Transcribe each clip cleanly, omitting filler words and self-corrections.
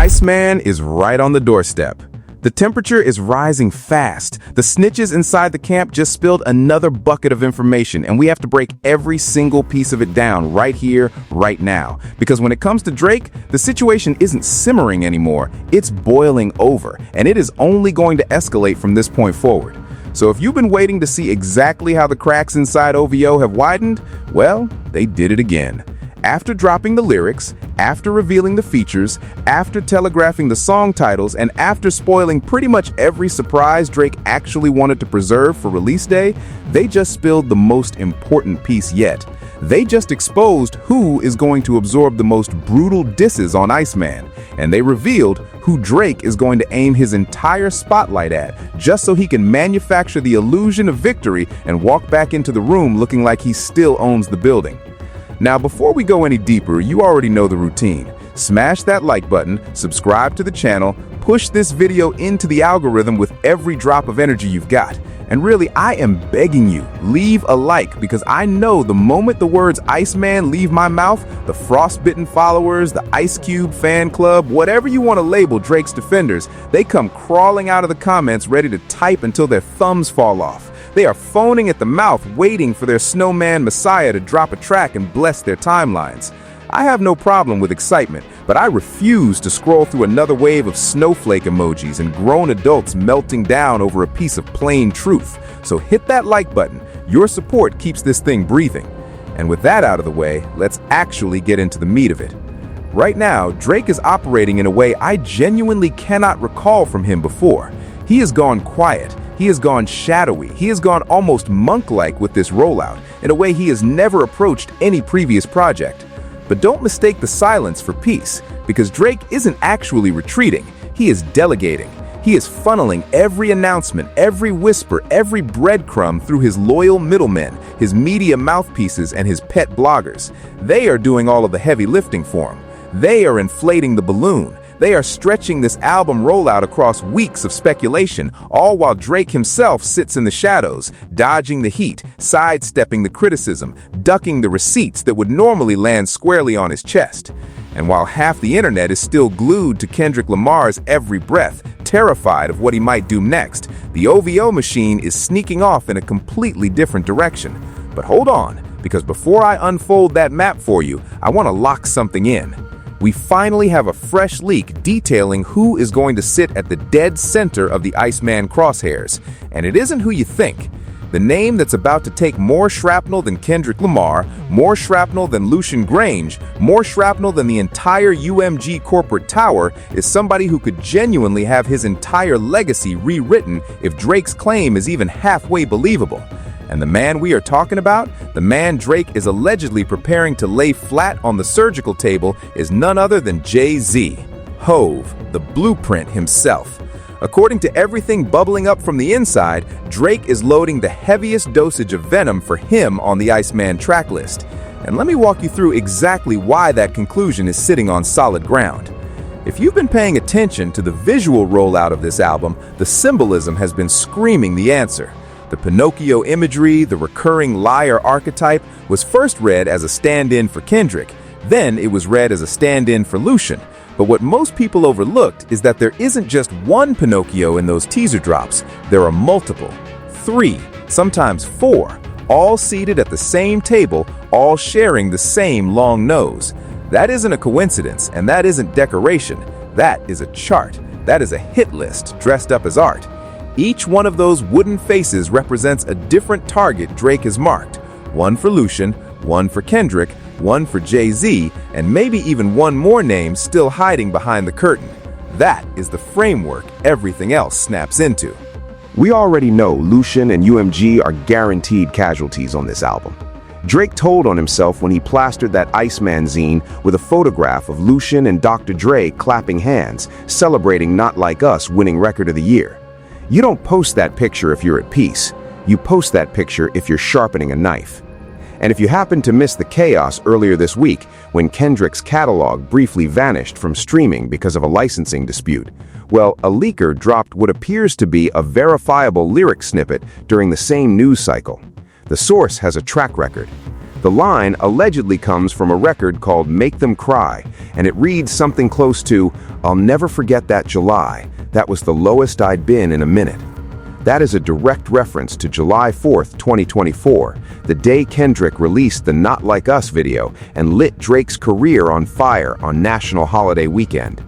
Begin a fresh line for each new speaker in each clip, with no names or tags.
Iceman is right on the doorstep. The temperature is rising fast. The snitches inside the camp just spilled another bucket of information, and we have to break every single piece of it down right here, right now. Because when it comes to Drake, the situation isn't simmering anymore. It's boiling over, and it is only going to escalate from this point forward. So if you've been waiting to see exactly how the cracks inside OVO have widened, well, they did it again. After dropping the lyrics, after revealing the features, after telegraphing the song titles, and after spoiling pretty much every surprise Drake actually wanted to preserve for release day, they just spilled the most important piece yet. They just exposed who is going to absorb the most brutal disses on Iceman, and they revealed who Drake is going to aim his entire spotlight at, just so he can manufacture the illusion of victory and walk back into the room looking like he still owns the building. Now, before we go any deeper, you already know the routine. Smash that like button, subscribe to the channel, push this video into the algorithm with every drop of energy you've got. And really, I am begging you, leave a like, because I know the moment the words Iceman leave my mouth, the frostbitten followers, the Ice Cube fan club, whatever you want to label Drake's defenders, they come crawling out of the comments ready to type until their thumbs fall off. They are foaming at the mouth, waiting for their snowman messiah to drop a track and bless their timelines. I have no problem with excitement, but I refuse to scroll through another wave of snowflake emojis and grown adults melting down over a piece of plain truth. So hit that like button. Your support keeps this thing breathing. And with that out of the way, let's actually get into the meat of it. Right now, Drake is operating in a way I genuinely cannot recall from him before. He has gone quiet. He has gone shadowy. He has gone almost monk-like with this rollout, in a way he has never approached any previous project. But don't mistake the silence for peace, because Drake isn't actually retreating. He is delegating. He is funneling every announcement, every whisper, every breadcrumb through his loyal middlemen, his media mouthpieces, and his pet bloggers. They are doing all of the heavy lifting for him. They are inflating the balloon. They are stretching this album rollout across weeks of speculation, all while Drake himself sits in the shadows, dodging the heat, sidestepping the criticism, ducking the receipts that would normally land squarely on his chest. And while half the internet is still glued to Kendrick Lamar's every breath, terrified of what he might do next, the OVO machine is sneaking off in a completely different direction. But hold on, because before I unfold that map for you, I want to lock something in. We finally have a fresh leak detailing who is going to sit at the dead center of the Iceman crosshairs. And it isn't who you think. The name that's about to take more shrapnel than Kendrick Lamar, more shrapnel than Lucian Grange, more shrapnel than the entire UMG corporate tower is somebody who could genuinely have his entire legacy rewritten if Drake's claim is even halfway believable. And the man we are talking about, the man Drake is allegedly preparing to lay flat on the surgical table, is none other than Jay-Z, Hove, the blueprint himself. According to everything bubbling up from the inside, Drake is loading the heaviest dosage of venom for him on the Iceman track list. And let me walk you through exactly why that conclusion is sitting on solid ground. If you've been paying attention to the visual rollout of this album, the symbolism has been screaming the answer. The Pinocchio imagery, the recurring liar archetype, was first read as a stand-in for Kendrick. Then it was read as a stand-in for Lucian. But what most people overlooked is that there isn't just one Pinocchio in those teaser drops. There are multiple. 3, sometimes 4, all seated at the same table, all sharing the same long nose. That isn't a coincidence, and that isn't decoration. That is a chart. That is a hit list dressed up as art. Each one of those wooden faces represents a different target Drake has marked. One for Lucian, one for Kendrick, one for Jay-Z, and maybe even one more name still hiding behind the curtain. That is the framework everything else snaps into.
We already know Lucian and UMG are guaranteed casualties on this album. Drake told on himself when he plastered that Iceman zine with a photograph of Lucian and Dr. Dre clapping hands, celebrating Not Like Us winning Record of the Year. You don't post that picture if you're at peace. You post that picture if you're sharpening a knife. And if you happen to miss the chaos earlier this week when Kendrick's catalog briefly vanished from streaming because of a licensing dispute, well, a leaker dropped what appears to be a verifiable lyric snippet during the same news cycle. The source has a track record. The line allegedly comes from a record called Make Them Cry, and it reads something close to, "I'll never forget that July. That was the lowest I'd been in a minute." That is a direct reference to July 4th, 2024, the day Kendrick released the Not Like Us video and lit Drake's career on fire on National Holiday Weekend.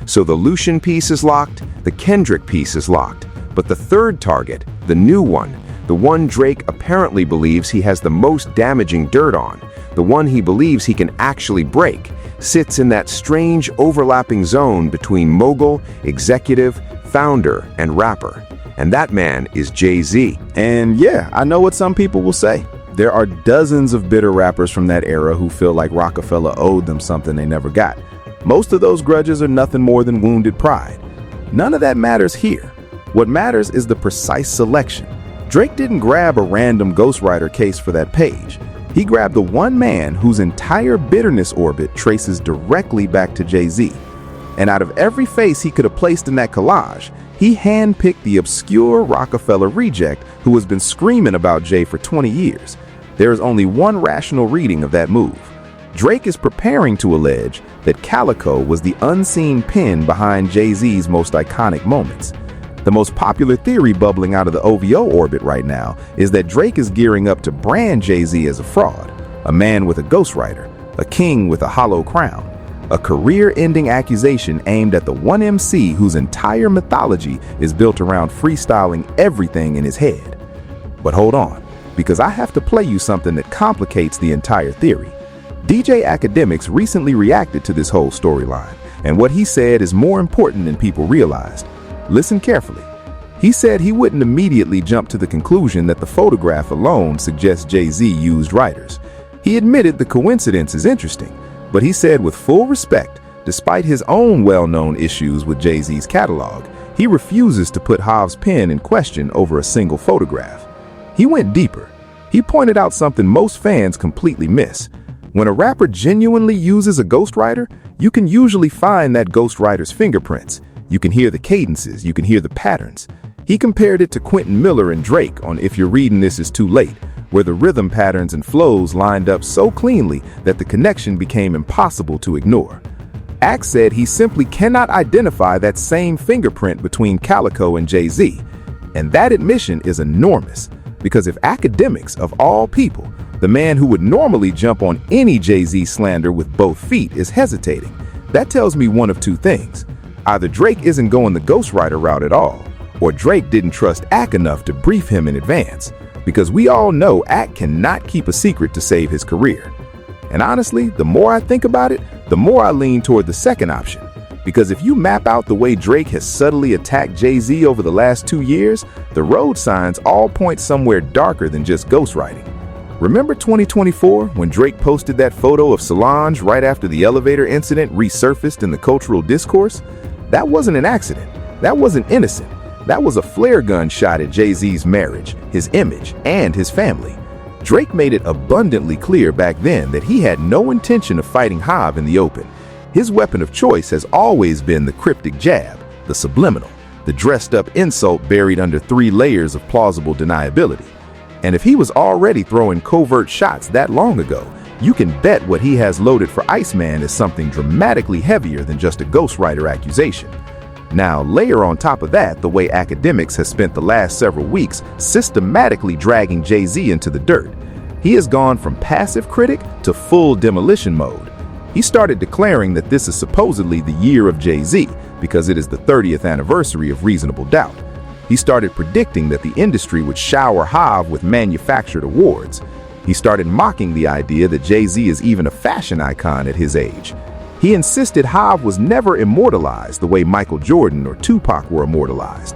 So the Lucian piece is locked, the Kendrick piece is locked, but the third target, the new one, the one Drake apparently believes he has the most damaging dirt on, the one he believes he can actually break, sits in that strange overlapping zone between mogul, executive, founder, and rapper. And that man is Jay-Z.
And yeah, I know what some people will say. There are dozens of bitter rappers from that era who feel like Rockefeller owed them something they never got. Most of those grudges are nothing more than wounded pride. None of that matters here. What matters is the precise selection. Drake didn't grab a random Ghostwriter case for that page. He grabbed the one man whose entire bitterness orbit traces directly back to Jay-Z. And out of every face he could have placed in that collage, he handpicked the obscure Rockefeller reject who has been screaming about Jay for 20 years. There is only one rational reading of that move. Drake is preparing to allege that Calico was the unseen pen behind Jay-Z's most iconic moments. The most popular theory bubbling out of the OVO orbit right now is that Drake is gearing up to brand Jay-Z as a fraud, a man with a ghostwriter, a king with a hollow crown, a career-ending accusation aimed at the one MC whose entire mythology is built around freestyling everything in his head. But hold on, because I have to play you something that complicates the entire theory. DJ Academics recently reacted to this whole storyline, and what he said is more important than people realized. Listen carefully. He said he wouldn't immediately jump to the conclusion that the photograph alone suggests Jay-Z used writers. He admitted the coincidence is interesting, but he said with full respect, despite his own well-known issues with Jay-Z's catalog, he refuses to put Hov's pen in question over a single photograph. He went deeper. He pointed out something most fans completely miss. When a rapper genuinely uses a ghostwriter, you can usually find that ghostwriter's fingerprints. You can hear the cadences, you can hear the patterns. He compared it to Quentin Miller and Drake on If You're Reading This Is Too Late, where the rhythm patterns and flows lined up so cleanly that the connection became impossible to ignore. Axe said he simply cannot identify that same fingerprint between Calico and Jay-Z. And that admission is enormous, because if Academics, of all people, the man who would normally jump on any Jay-Z slander with both feet, is hesitating, that tells me one of two things. Either Drake isn't going the ghostwriter route at all, or Drake didn't trust Ack enough to brief him in advance, because we all know Ack cannot keep a secret to save his career. And honestly, the more I think about it, the more I lean toward the second option, because if you map out the way Drake has subtly attacked Jay-Z over the last 2 years, the road signs all point somewhere darker than just ghostwriting. Remember 2024, when Drake posted that photo of Solange right after the elevator incident resurfaced in the cultural discourse? That wasn't an accident. That wasn't innocent. That was a flare gun shot at Jay-Z's marriage, his image, and his family. Drake made it abundantly clear back then that he had no intention of fighting Hov in the open. His weapon of choice has always been the cryptic jab, the subliminal, the dressed-up insult buried under 3 layers of plausible deniability. And if he was already throwing covert shots that long ago, you can bet what he has loaded for Iceman is something dramatically heavier than just a ghostwriter accusation. Now, layer on top of that the way Academics has spent the last several weeks systematically dragging Jay-Z into the dirt. He has gone from passive critic to full demolition mode. He started declaring that this is supposedly the year of Jay-Z because it is the 30th anniversary of Reasonable Doubt. He started predicting that the industry would shower Hov with manufactured awards. He started mocking the idea that Jay-Z is even a fashion icon at his age. He insisted Hov was never immortalized the way Michael Jordan or Tupac were immortalized.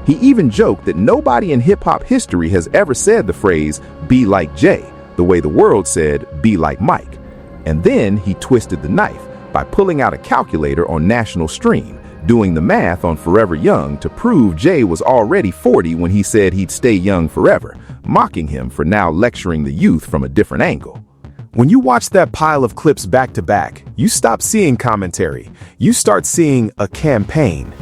He even joked that nobody in hip-hop history has ever said the phrase, "be like Jay," the way the world said, "be like Mike." And then he twisted the knife by pulling out a calculator on National Stream, doing the math on Forever Young to prove Jay was already 40 when he said he'd stay young forever, mocking him for now lecturing the youth from a different angle. When you watch that pile of clips back to back, you stop seeing commentary. You start seeing a campaign.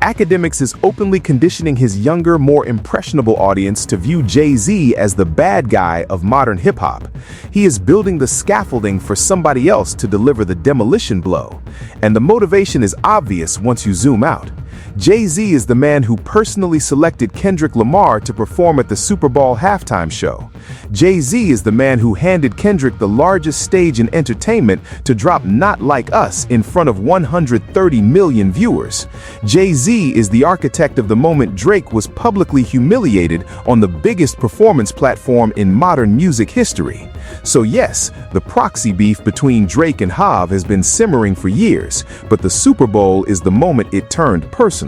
Academics is openly conditioning his younger, more impressionable audience to view Jay-Z as the bad guy of modern hip-hop. He is building the scaffolding for somebody else to deliver the demolition blow. And the motivation is obvious once you zoom out. Jay-Z is the man who personally selected Kendrick Lamar to perform at the Super Bowl halftime show. Jay-Z is the man who handed Kendrick the largest stage in entertainment to drop Not Like Us in front of 130 million viewers. Jay-Z is the architect of the moment Drake was publicly humiliated on the biggest performance platform in modern music history. So yes, the proxy beef between Drake and Hav has been simmering for years, but the Super Bowl is the moment it turned personal.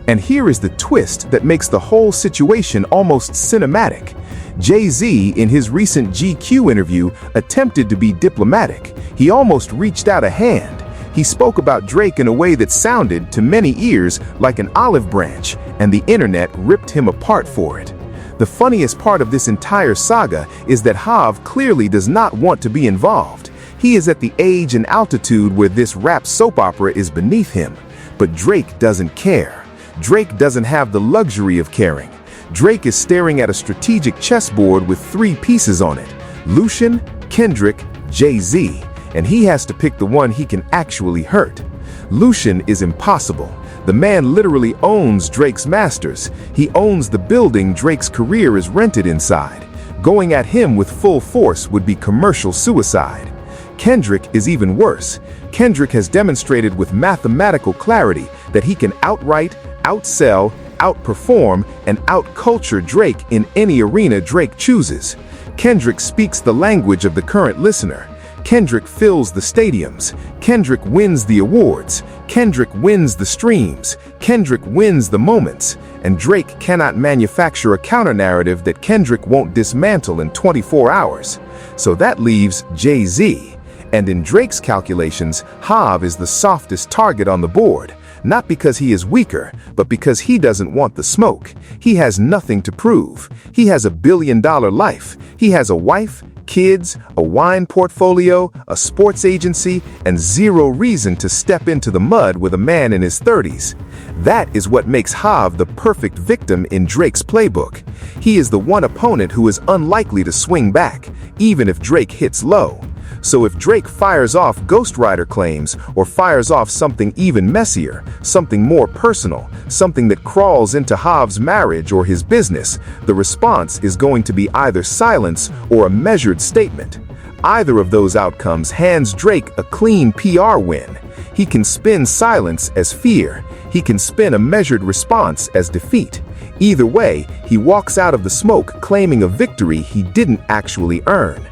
And here is the twist that makes the whole situation almost cinematic. Jay-Z, in his recent GQ interview, attempted to be diplomatic. He almost reached out a hand. He spoke about Drake in a way that sounded, to many ears, like an olive branch, and the internet ripped him apart for it. The funniest part of this entire saga is that Hav clearly does not want to be involved. He is at the age and altitude where this rap soap opera is beneath him. But Drake doesn't care. Drake doesn't have the luxury of caring. Drake is staring at a strategic chessboard with 3 pieces on it: Lucian, Kendrick, Jay-Z, and he has to pick the one he can actually hurt. Lucian is impossible. The man literally owns Drake's masters. He owns the building Drake's career is rented inside. Going at him with full force would be commercial suicide. Kendrick is even worse. Kendrick has demonstrated with mathematical clarity that he can outright, outsell, outperform, and outculture Drake in any arena Drake chooses. Kendrick speaks the language of the current listener. Kendrick fills the stadiums. Kendrick wins the awards. Kendrick wins the streams. Kendrick wins the moments. And Drake cannot manufacture a counter-narrative that Kendrick won't dismantle in 24 hours. So that leaves Jay-Z. And in Drake's calculations, Hav is the softest target on the board. Not because he is weaker, but because he doesn't want the smoke. He has nothing to prove. He has $1 billion life. He has a wife, kids, a wine portfolio, a sports agency, and 0 reason to step into the mud with a man in his 30s. That is what makes Hav the perfect victim in Drake's playbook. He is the one opponent who is unlikely to swing back, even if Drake hits low. So if Drake fires off Ghostwriter claims or fires off something even messier, something more personal, something that crawls into Hav's marriage or his business, the response is going to be either silence or a measured statement. Either of those outcomes hands Drake a clean PR win. He can spin silence as fear. He can spin a measured response as defeat. Either way, he walks out of the smoke claiming a victory he didn't actually earn.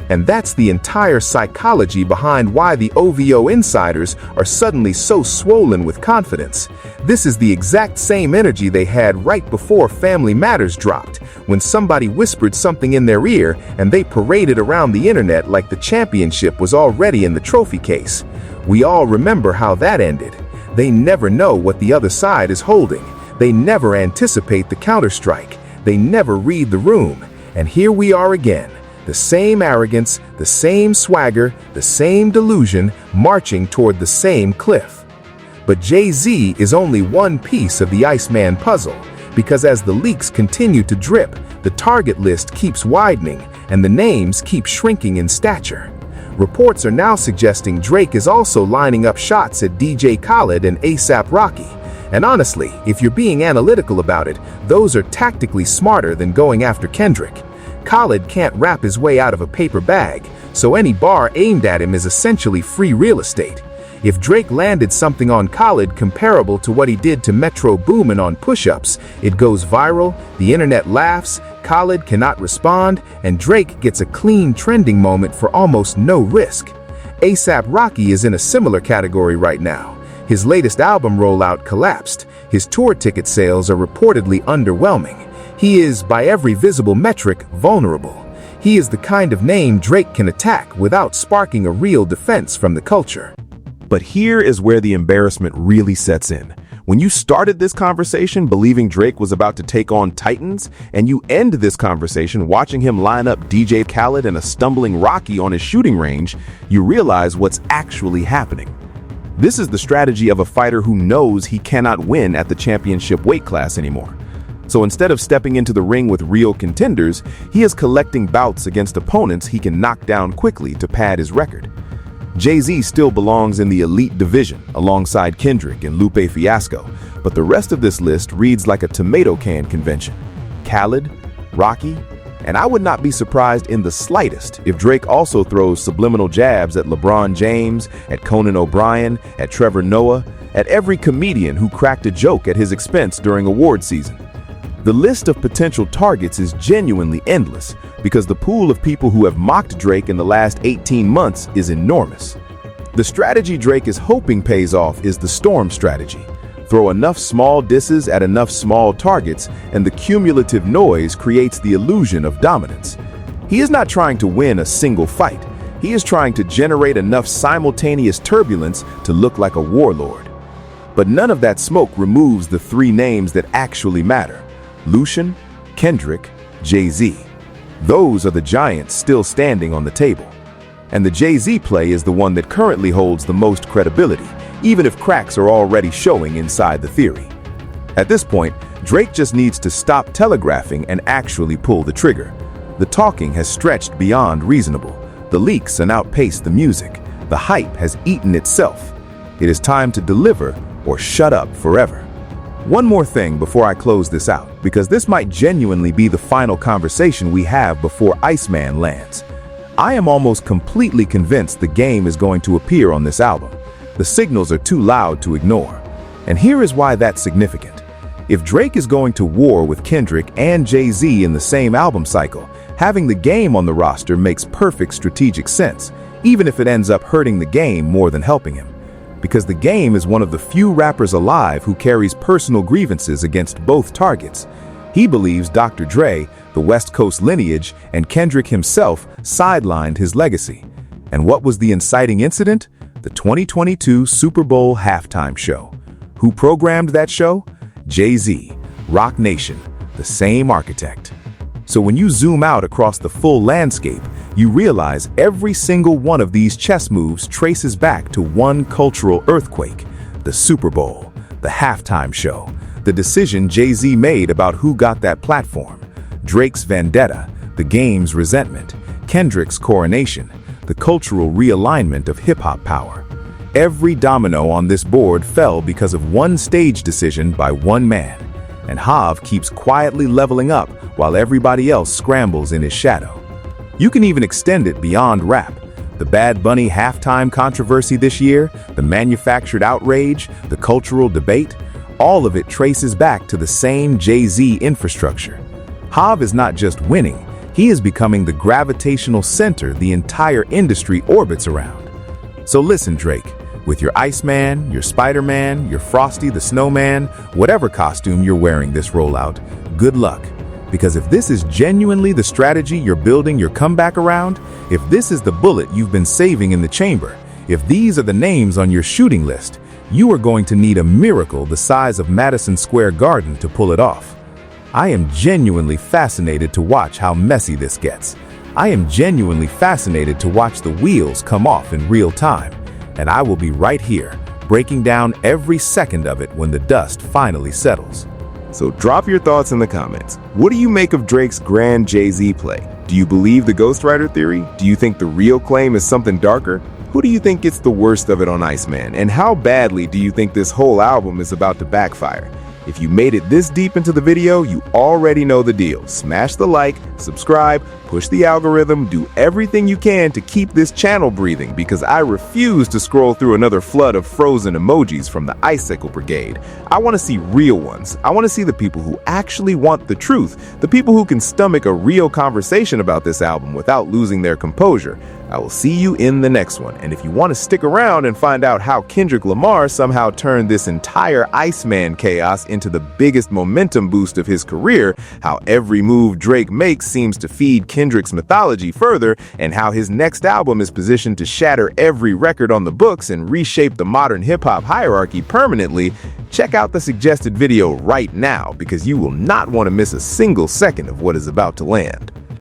And that's the entire psychology behind why the OVO insiders are suddenly so swollen with confidence. This is the exact same energy they had right before Family Matters dropped, when somebody whispered something in their ear and they paraded around the internet like the championship was already in the trophy case. We all remember how that ended. They never know what the other side is holding. They never anticipate the counterstrike. They never read the room. And here we are again. The same arrogance, the same swagger, the same delusion, marching toward the same cliff. But Jay-Z is only one piece of the Iceman puzzle, because as the leaks continue to drip, the target list keeps widening, and the names keep shrinking in stature. Reports are now suggesting Drake is also lining up shots at DJ Khaled and A$AP Rocky. And honestly, if you're being analytical about it, those are tactically smarter than going after Kendrick. Khaled can't rap his way out of a paper bag, so any bar aimed at him is essentially free real estate. If Drake landed something on Khaled comparable to what he did to Metro Boomin on push-ups, it goes viral, the internet laughs, Khaled cannot respond, and Drake gets a clean trending moment for almost no risk. A$AP Rocky is in a similar category right now. His latest album rollout collapsed. His tour ticket sales are reportedly underwhelming. He is, by every visible metric, vulnerable. He is the kind of name Drake can attack without sparking a real defense from the culture.
But here is where the embarrassment really sets in. When you started this conversation believing Drake was about to take on Titans, and you end this conversation watching him line up DJ Khaled and a stumbling Rocky on his shooting range, you realize what's actually happening.
This is the strategy of a fighter who knows he cannot win at the championship weight class anymore. So instead of stepping into the ring with real contenders, he is collecting bouts against opponents he can knock down quickly to pad his record. Jay-Z still belongs in the elite division alongside Kendrick and Lupe Fiasco, but the rest of this list reads like a tomato can convention. Khaled, Rocky, and I would not be surprised in the slightest if Drake also throws subliminal jabs at LeBron James, at Conan O'Brien, at Trevor Noah, at every comedian who cracked a joke at his expense during award season. The list of potential targets is genuinely endless because the pool of people who have mocked Drake in the last 18 months is enormous. The strategy Drake is hoping pays off is the storm strategy. Throw enough small disses at enough small targets, and the cumulative noise creates the illusion of dominance. He is not trying to win a single fight. He is trying to generate enough simultaneous turbulence to look like a warlord. But none of that smoke removes the three names that actually matter: Lucian, Kendrick, Jay-Z. Those are the giants still standing on the table. And the Jay-Z play is the one that currently holds the most credibility, even if cracks are already showing inside the theory. At this point, Drake just needs to stop telegraphing and actually pull the trigger. The talking has stretched beyond reasonable. The leaks have outpaced the music. The hype has eaten itself. It is time to deliver or shut up forever. One more thing before I close this out, because this might genuinely be the final conversation we have before Iceman lands. I am almost completely convinced the game is going to appear on this album. The signals are too loud to ignore. And here is why that's significant. If Drake is going to war with Kendrick and Jay-Z in the same album cycle, having the game on the roster makes perfect strategic sense, even if it ends up hurting the game more than helping him. Because the game is one of the few rappers alive who carries personal grievances against both targets. He believes Dr. Dre, the West Coast lineage, and Kendrick himself sidelined his legacy. And what was the inciting incident? The 2022 Super Bowl halftime show. Who programmed that show? Jay-Z, Roc Nation, the same architect. So when you zoom out across the full landscape, you realize every single one of these chess moves traces back to one cultural earthquake: the Super Bowl, the halftime show, the decision Jay-Z made about who got that platform, Drake's vendetta, the game's resentment, Kendrick's coronation, the cultural realignment of hip-hop power. Every domino on this board fell because of one stage decision by one man, and Hav keeps quietly leveling up while everybody else scrambles in his shadow. You can even extend it beyond rap. The Bad Bunny halftime controversy this year, the manufactured outrage, the cultural debate, all of it traces back to the same Jay-Z infrastructure. Hav is not just winning, he is becoming the gravitational center the entire industry orbits around. So listen, Drake, with your Iceman, your Spider-Man, your Frosty the Snowman, whatever costume you're wearing this rollout, good luck. Because if this is genuinely the strategy you're building your comeback around, if this is the bullet you've been saving in the chamber, if these are the names on your shooting list, you are going to need a miracle the size of Madison Square Garden to pull it off. I am genuinely fascinated to watch how messy this gets. I am genuinely fascinated to watch the wheels come off in real time. And I will be right here, breaking down every second of it when the dust finally settles.
So drop your thoughts in the comments. What do you make of Drake's grand Jay-Z play? Do you believe the Ghostwriter theory? Do you think the real claim is something darker? Who do you think gets the worst of it on Iceman? And how badly do you think this whole album is about to backfire? If you made it this deep into the video, you already know the deal. Smash the like, subscribe, push the algorithm, do everything you can to keep this channel breathing, because I refuse to scroll through another flood of frozen emojis from the Icicle Brigade. I want to see real ones. I want to see the people who actually want the truth, the people who can stomach a real conversation about this album without losing their composure. I will see you in the next one. And if you want to stick around and find out how Kendrick Lamar somehow turned this entire Iceman chaos into the biggest momentum boost of his career, how every move Drake makes seems to feed Kendrick's mythology further, and how his next album is positioned to shatter every record on the books and reshape the modern hip-hop hierarchy permanently, check out the suggested video right now, because you will not want to miss a single second of what is about to land.